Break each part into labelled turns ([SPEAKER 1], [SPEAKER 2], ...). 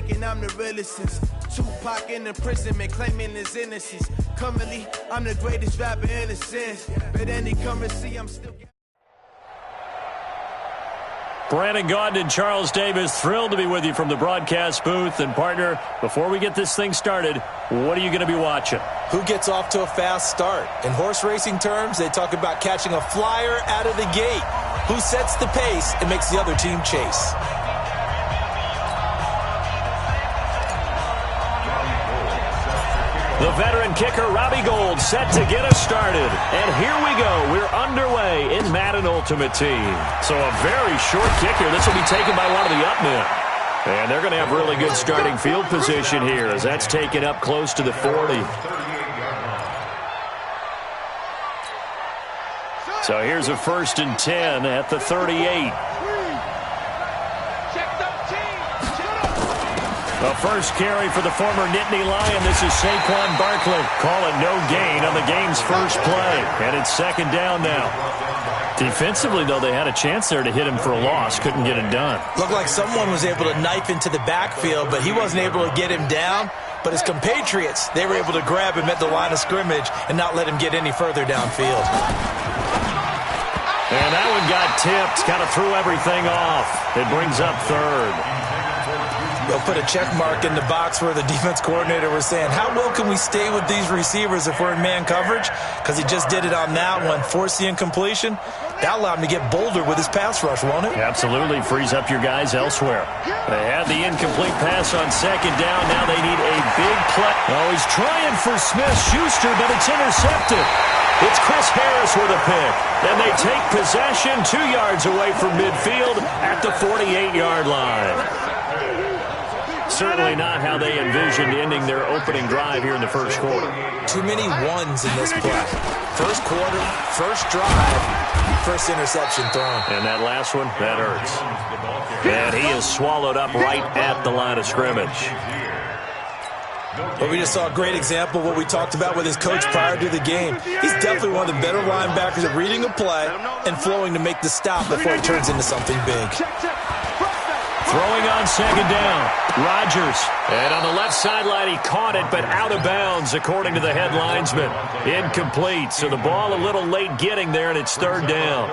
[SPEAKER 1] thinking I'm the realest since Tupac in imprisonment, claiming his innocence. Currently, I'm the greatest rapper in a sense, but any currency, I'm still...
[SPEAKER 2] Brandon Gaudin and Charles Davis, thrilled to be with you from the broadcast booth. And, partner, before we get this thing started, what are you going to be watching?
[SPEAKER 3] Who gets off to a fast start? In horse racing terms, they talk about catching a flyer out of the gate. Who sets the pace and makes the other team chase?
[SPEAKER 2] The veteran kicker, Robbie Gould, set to get us started. And here we go. We're underway in Madden Ultimate Team. So a very short kick here. This will be taken by one of the up men. And they're going to have really good starting field position here as that's taken up close to the 40. So here's a 1st and 10 at the 38. A first carry for the former Nittany Lion. This is Saquon Barkley. Call it no gain on the game's first play. And it's 2nd down now. Defensively, though, they had a chance there to hit him for a loss. Couldn't get it done.
[SPEAKER 3] Looked like someone was able to knife into the backfield, but he wasn't able to get him down. But his compatriots, they were able to grab him at the line of scrimmage and not let him get any further downfield.
[SPEAKER 2] And that one got tipped. Kind of threw everything off. It brings up 3rd.
[SPEAKER 3] They'll put a check mark in the box where the defense coordinator was saying, how well can we stay with these receivers if we're in man coverage? Because he just did it on that one, forced the incompletion. That allowed him to get bolder with his pass rush, won't it?
[SPEAKER 2] Absolutely. Frees up your guys elsewhere. They had the incomplete pass on 2nd down. Now they need a big play. Oh, he's trying for Smith-Schuster, but it's intercepted. It's Chris Harris with a pick. And they take possession 2 yards away from midfield at the 48-yard line. Certainly not how they envisioned ending their opening drive here in the first quarter.
[SPEAKER 3] Too many ones in this play. First quarter, first drive, first interception thrown.
[SPEAKER 2] And that last one, that hurts. And he is swallowed up right at the line of scrimmage.
[SPEAKER 3] But we just saw a great example of what we talked about with his coach prior to the game. He's definitely one of the better linebackers at reading a play and flowing to make the stop before it turns into something big.
[SPEAKER 2] Throwing on 2nd down, Rodgers. And on the left sideline, he caught it, but out of bounds, according to the head linesman. Incomplete, so the ball a little late getting there, and it's 3rd down.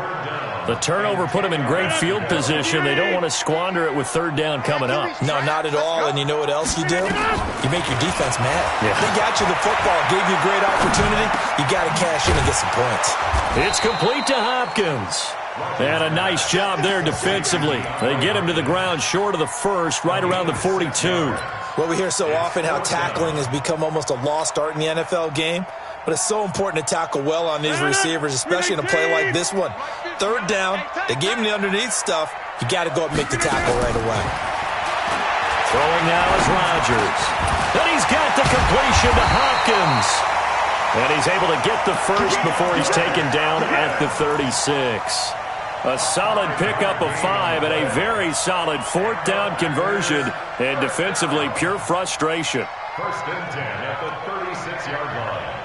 [SPEAKER 2] The turnover put him in great field position. They don't want to squander it with 3rd down coming up.
[SPEAKER 3] No, not at all, and you know what else you do? You make your defense mad.
[SPEAKER 2] Yeah.
[SPEAKER 3] They got you the football, gave you a great opportunity. You got to cash in and get some points.
[SPEAKER 2] It's complete to Hopkins. And a nice job there defensively. They get him to the ground short of the 1st, right around the 42.
[SPEAKER 3] Well, we hear so often how tackling has become almost a lost art in the NFL game, but it's so important to tackle well on these receivers, especially in a play like this one. 3rd down, they gave him the underneath stuff. You got to go up and make the tackle right away.
[SPEAKER 2] Throwing now is Rodgers. And he's got the completion to Hopkins. And he's able to get the 1st before he's taken down at the 36. A solid pickup of 5 and a very solid 4th down conversion. And defensively, pure frustration.
[SPEAKER 4] 1st and 10 at the 36-yard line.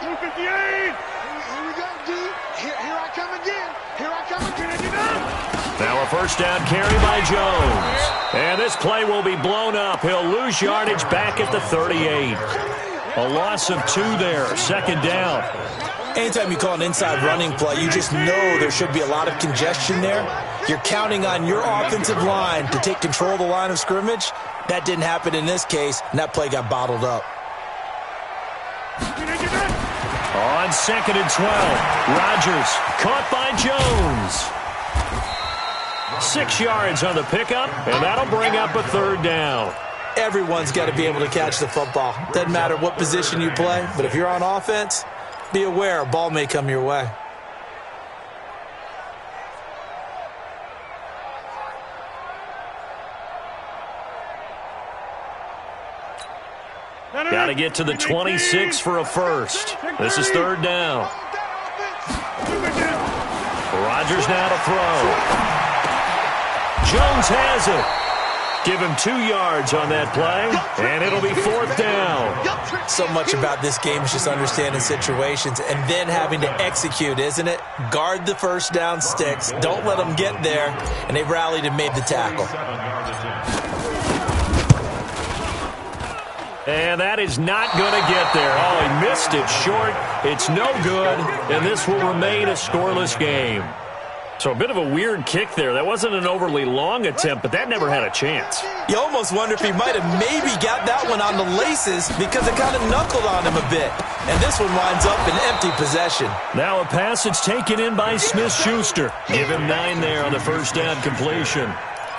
[SPEAKER 5] 258. Here we go, D. Here I come again. Here I come again.
[SPEAKER 2] Now a 1st down carry by Jones. And this play will be blown up. He'll lose yardage back at the 38. A loss of 2 there. 2nd down.
[SPEAKER 3] Anytime you call an inside running play, you just know there should be a lot of congestion there. You're counting on your offensive line to take control of the line of scrimmage. That didn't happen in this case, and that play got bottled up.
[SPEAKER 2] On 2nd and 12, Rodgers caught by Jones. 6 yards on the pickup, and that'll bring up a 3rd down.
[SPEAKER 3] Everyone's got to be able to catch the football. Doesn't matter what position you play, but if you're on offense, be aware a ball may come your way.
[SPEAKER 2] Got to get to the 26 for a 1st. This is 3rd down. Rodgers now to throw. Jones has it. Give him 2 yards on that play, and it'll be 4th down.
[SPEAKER 3] So much about this game is just understanding situations and then having to execute, isn't it? Guard the first down sticks. Don't let them get there. And they rallied and made the tackle.
[SPEAKER 2] And that is not going to get there. Oh, he missed it short. It's no good, and this will remain a scoreless game. So a bit of a weird kick there. That wasn't an overly long attempt, but that never had a chance.
[SPEAKER 3] You almost wonder if he might have maybe got that one on the laces because it kind of knuckled on him a bit. And this one winds up in empty possession.
[SPEAKER 2] Now a pass that's taken in by Smith-Schuster. Give him 9 there on the first down completion.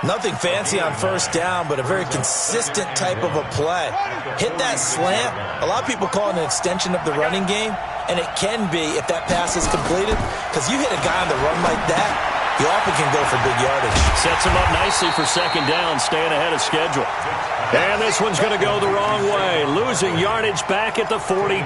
[SPEAKER 3] Nothing fancy on first down, but a very consistent type of a play. Hit that slant. A lot of people call it an extension of the running game, and it can be if that pass is completed, because you hit a guy on the run like that, you often can go for big yardage.
[SPEAKER 2] Sets him up nicely for second down, staying ahead of schedule. And this one's going to go the wrong way, losing yardage back at the 42.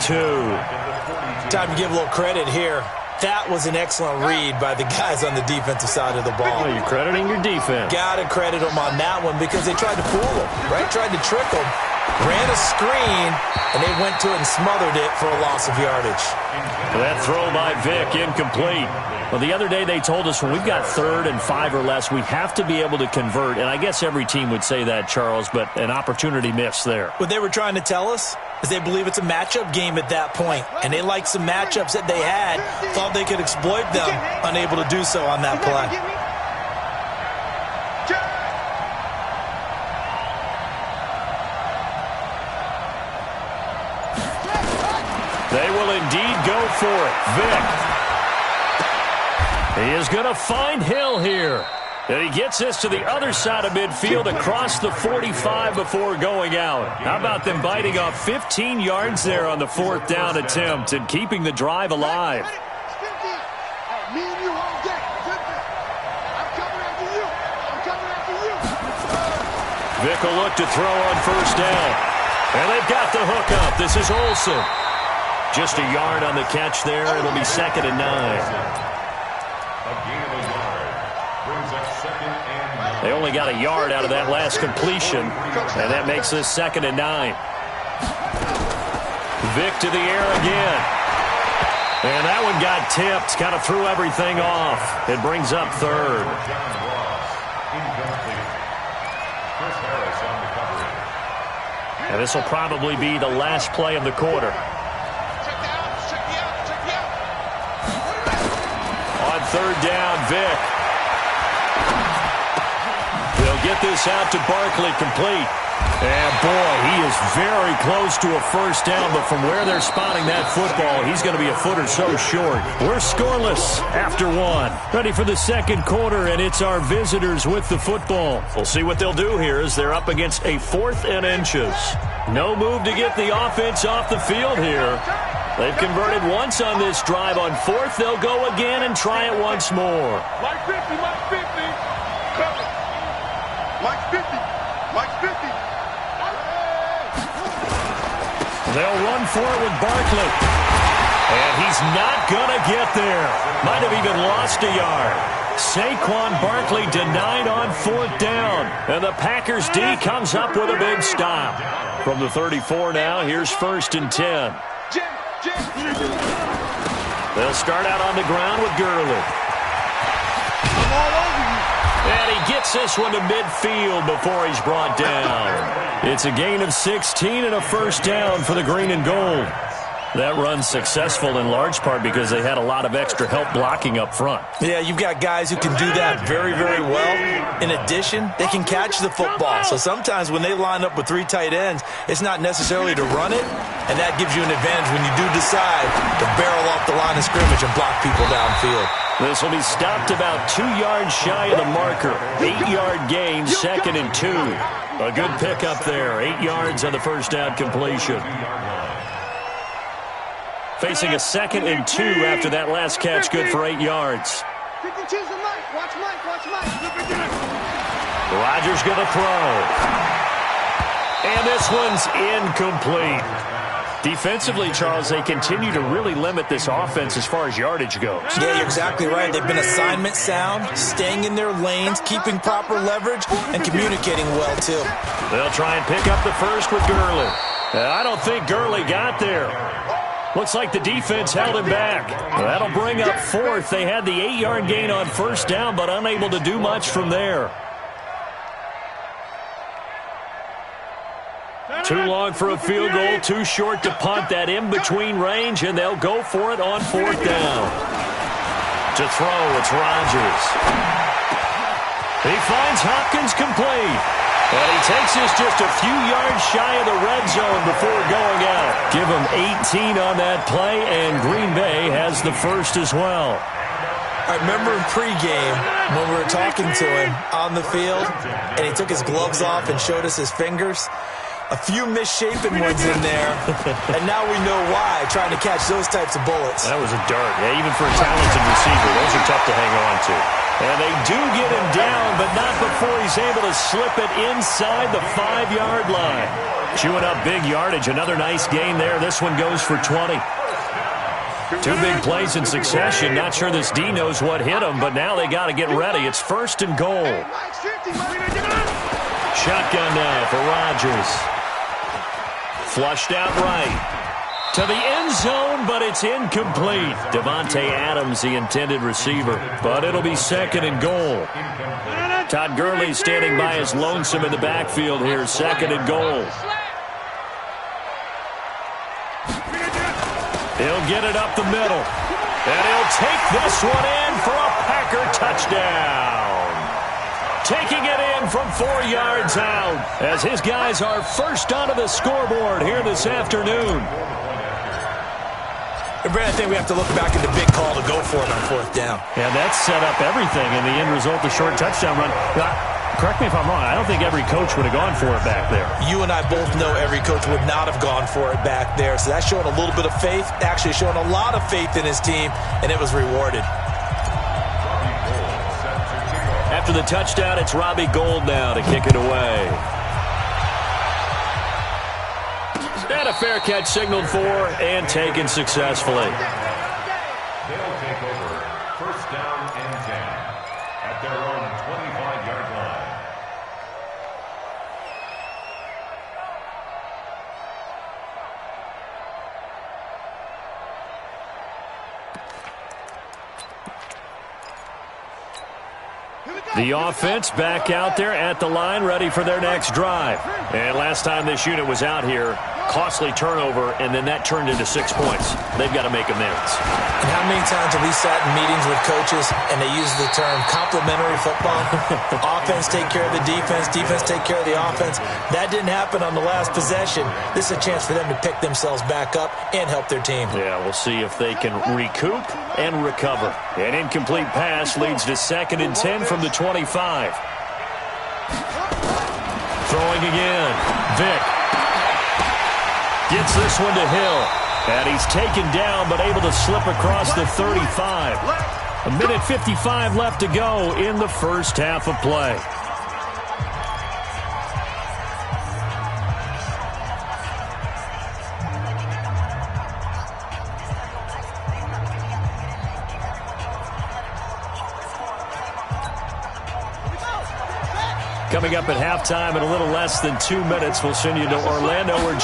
[SPEAKER 3] Time to give a little credit here. That was an excellent read by the guys on the defensive side of the ball.
[SPEAKER 2] Oh, you're crediting your defense.
[SPEAKER 3] Got to credit them on that one because they tried to fool them, right? Tried to trick them, ran a screen, and they went to it and smothered it for a loss of yardage.
[SPEAKER 2] That throw by Vic, incomplete. Well, the other day they told us when we've got 3rd and 5 or less, we have to be able to convert. And I guess every team would say that, Charles, but an opportunity missed there.
[SPEAKER 3] What they were trying to tell us is they believe it's a matchup game at that point, and they liked some matchups that they had, thought they could exploit them, unable to do so on that play.
[SPEAKER 2] They will indeed go for it. Vic. He is going to find Hill here. And he gets this to the other side of midfield across the 45 before going out. How about them biting off 15 yards there on the 4th down attempt and keeping the drive alive? Vic will look to throw on first down. And they've got the hook up. This is Olsen. Just a yard on the catch there. It'll be 2nd and 9. They only got a yard out of that last completion, and that makes this 2nd and 9. Vic to the air again. And that one got tipped, kind of threw everything off. It brings up 3rd. And this will probably be the last play of the quarter. On 3rd down, Vic. They'll get this out to Barkley, complete. And, boy, he is very close to a first down, but from where they're spotting that football, he's going to be a foot or so short. We're scoreless after 1. Ready for the second quarter, and it's our visitors with the football. We'll see what they'll do here as they're up against a 4th and inches. No move to get the offense off the field here. They've converted once on this drive. On 4th, they'll go again and try it once more.
[SPEAKER 5] Mike 50, Mike 50. Cover. Mike 50, Mike 50.
[SPEAKER 2] They'll run for it with Barkley. And he's not going to get there. Might have even lost a yard. Saquon Barkley denied on 4th down. And the Packers D comes up with a big stop. From the 34 now, here's 1st and 10. They'll start out on the ground with Gurley.
[SPEAKER 5] I'm all over you.
[SPEAKER 2] And he gets this one to midfield before he's brought down. It's a gain of 16 and a first down for the green and gold. That run's successful in large part because they had a lot of extra help blocking up front.
[SPEAKER 3] Yeah, you've got guys who can do that very, very well. In addition, they can catch the football. So sometimes when they line up with 3 tight ends, it's not necessarily to run it, and that gives you an advantage when you do decide to barrel off the line of scrimmage and block people downfield.
[SPEAKER 2] This will be stopped about 2 yards shy of the marker. 8-yard gain, 2nd and 2. A good pickup there. 8 yards on the first down completion. Facing a 2nd and 2 after that last catch, good for 8 yards.
[SPEAKER 5] Watch Mike.
[SPEAKER 2] Rodgers going to throw. And this one's incomplete. Defensively, Charles, they continue to really limit this offense as far as yardage goes.
[SPEAKER 3] Yeah, you're exactly right. They've been assignment sound, staying in their lanes, keeping proper leverage, and communicating well, too.
[SPEAKER 2] They'll try and pick up the first with Gurley. I don't think Gurley got there. Looks like the defense held him back. That'll bring up fourth. They had the 8-yard gain on first down, but unable to do much from there. Too long for a field goal, too short to punt. That in-between range, and they'll go for it on fourth down. To throw, it's Rodgers. He finds Hopkins complete. And he takes us just a few yards shy of the red zone before going out. Give him 18 on that play, and Green Bay has the first as well.
[SPEAKER 3] I remember in pregame when we were talking to him on the field, and he took his gloves off and showed us his fingers. A few misshapen ones in there, and now we know why, trying to catch those types of bullets.
[SPEAKER 2] That was a dart. Yeah, even for a talented receiver, those are tough to hang on to. And they do get him down, but not before he's able to slip it inside the 5-yard line. Chewing up big yardage. Another nice gain there. This one goes for 20. Two big plays in succession. Not sure this D knows what hit him, but now they got to get ready. It's first and goal. Shotgun now for Rodgers. Flushed out right. To the end zone, but it's incomplete. Davante Adams, the intended receiver. But it'll be second and goal. Todd Gurley standing by as lonesome in the backfield here. Second and goal. He'll get it up the middle. And he'll take this one in for a Packer touchdown. Taking it in from 4 yards out as his guys are first onto the scoreboard here this afternoon.
[SPEAKER 3] And Brad, I think we have to look back at the big call to go for it on fourth down.
[SPEAKER 2] Yeah, that set up everything in the end result, the short touchdown run. Correct me if I'm wrong, I don't think every coach would have gone for it back there.
[SPEAKER 3] You and I both know every coach would not have gone for it back there. So that's showing a little bit of faith, actually showing a lot of faith in his team, and it was rewarded.
[SPEAKER 2] After the touchdown, it's Robbie Gould now to kick it away. And a fair catch signaled for and taken successfully.
[SPEAKER 4] They'll take over first down and 10 at their own 25-yard line.
[SPEAKER 2] The offense back out there at the line, ready for their next drive. And last time this unit was out here, costly turnover, and then that turned into 6 points. They've got to make amends.
[SPEAKER 3] And how many times have we sat in meetings with coaches and they use the term complementary football? Offense take care of the defense, defense take care of the offense. That didn't happen on the last possession. This is a chance for them to pick themselves back up and help their team.
[SPEAKER 2] Yeah, we'll see if they can recoup and recover. An incomplete pass leads to 2nd and 10 from the 25. Throwing again. Vick. Gets this one to Hill. And he's taken down, but able to slip across the 35. 1:55 left to go in the first half of play. Coming up at halftime in a little less than 2 minutes, we'll send you to Orlando where